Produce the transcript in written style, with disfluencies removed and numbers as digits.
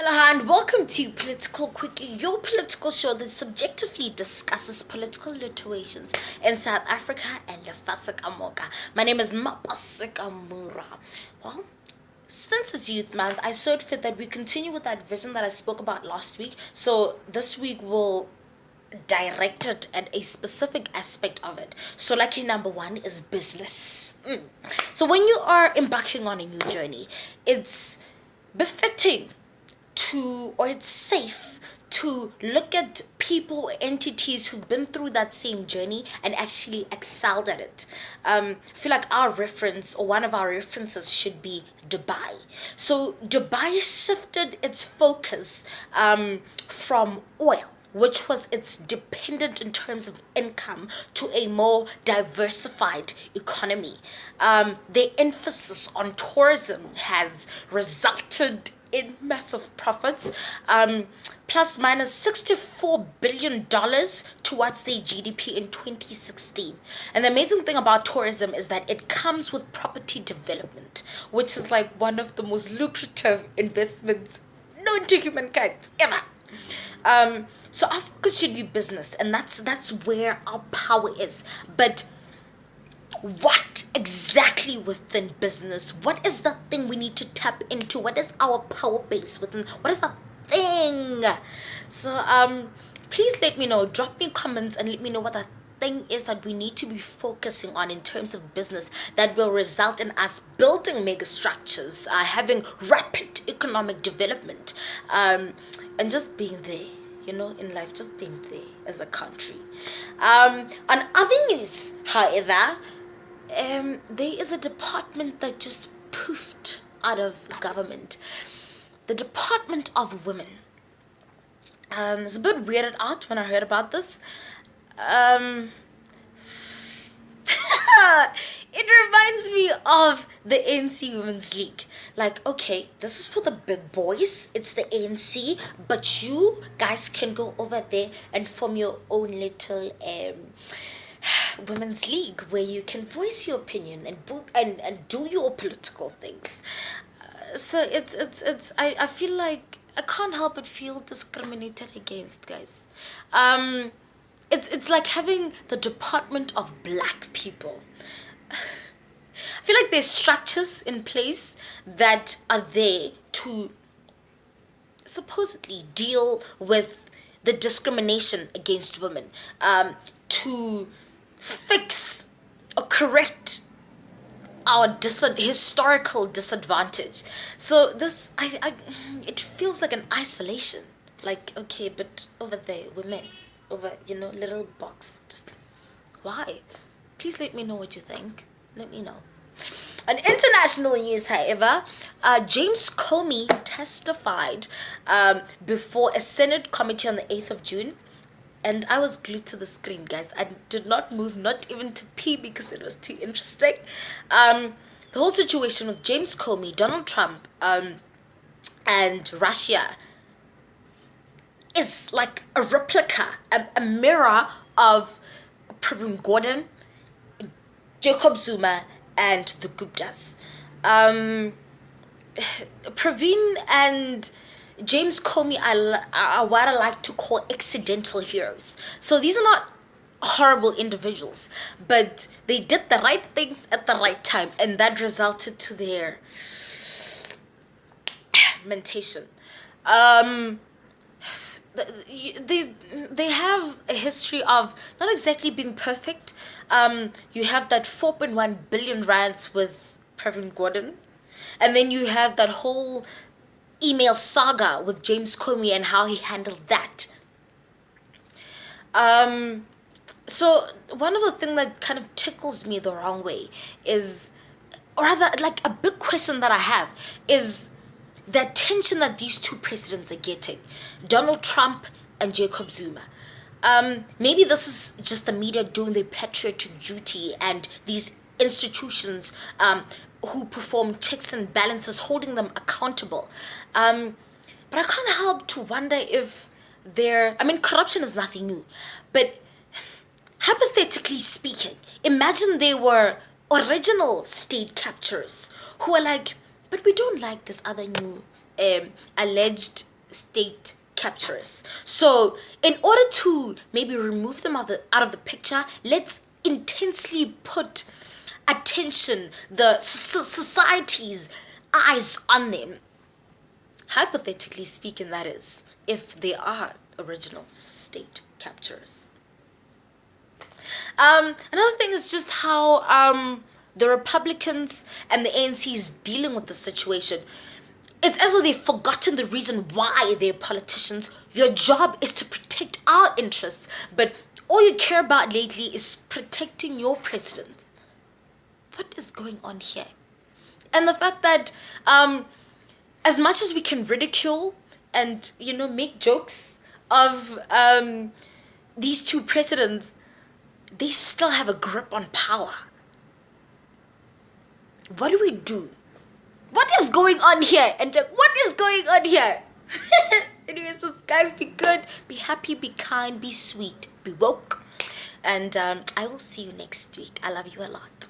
Hello and welcome to Political Quickie, your political show that subjectively discusses political situations in South Africa and Lefasika. My name is Mapasika Mura. Well, since it's Youth Month, I saw it fit that we continue with that vision that I spoke about last week. So this week we'll direct it at a specific aspect of it. So lucky number one is business. So when you are embarking on a new journey, it's befitting it's safe to look at people or entities who've been through that same journey and actually excelled at it. I feel like our reference or one of our references should be Dubai. So Dubai shifted its focus from oil, which was its dependent in terms of income, to a more diversified economy. The emphasis on tourism has resulted in massive profits, plus minus $64 billion towards their GDP in 2016. And the amazing thing about tourism is that it comes with property development, which is like one of the most lucrative investments known to humankind ever. So our focus should be business, and that's where our power is. But what exactly within business? What is the thing we need to tap into? What is our power base within? What is the thing? So please let me know. Drop me comments and let me know what the thing is that we need to be focusing on in terms of business that will result in us building mega structures, having rapid economic development, and just being there. In life, just being there as a country. On other news, however, there is a department that just poofed out of government. The Department of Women. It's a bit weirded out when I heard about this. It reminds me of the ANC Women's League. Like, okay, this is for the big boys. It's the ANC, but you guys can go over there and form your own little women's league where you can voice your opinion and do your political things. So I feel like I can't help but feel discriminated against, guys. It's like having the Department of Black People. I feel like there's structures in place that are there to supposedly deal with the discrimination against women, to fix or correct our historical disadvantage. So this, it feels like an isolation. Like, okay, but over there, women, over, little box. Just why? Please let me know what you think. Let me know. On international news, however, James Comey testified before a Senate committee on the 8th of June. And I was glued to the screen, guys. I did not move, not even to pee, because it was too interesting. The whole situation with James Comey, Donald Trump, and Russia is like a replica, a mirror of Pravin Gordon, Jacob Zuma, and the Guptas. Pravin and James Comey are what I like to call accidental heroes. So these are not horrible individuals, but they did the right things at the right time, and that resulted to their mentation. They have a history of not exactly being perfect. You have that 4.1 billion rands with Pravin Gordon, and then you have that whole email saga with James Comey and how he handled that. So one of the things that kind of tickles me the wrong way is, or rather, like a big question that I have is the attention that these two presidents are getting, Donald Trump and Jacob Zuma. Maybe this is just the media doing their patriotic duty and these institutions who perform checks and balances, holding them accountable. But I can't help to wonder if corruption is nothing new. But hypothetically speaking, imagine they were original state capturers who are like, but we don't like this other new alleged state capturers. So in order to maybe remove them out of the picture, let's intensely put attention, the society's eyes on them. Hypothetically speaking, that is, if they are original state capturers. Another thing is just how the Republicans and the ANC is dealing with the situation. It's as though they've forgotten the reason why they're politicians. Your job is to protect our interests, but all you care about lately is protecting your president. What is going on here? And the fact that as much as we can ridicule and, make jokes of these two presidents, they still have a grip on power. What do we do? What is going on here? And what is going on here? Anyways, just guys, be good, be happy, be kind, be sweet, be woke. And I will see you next week. I love you a lot.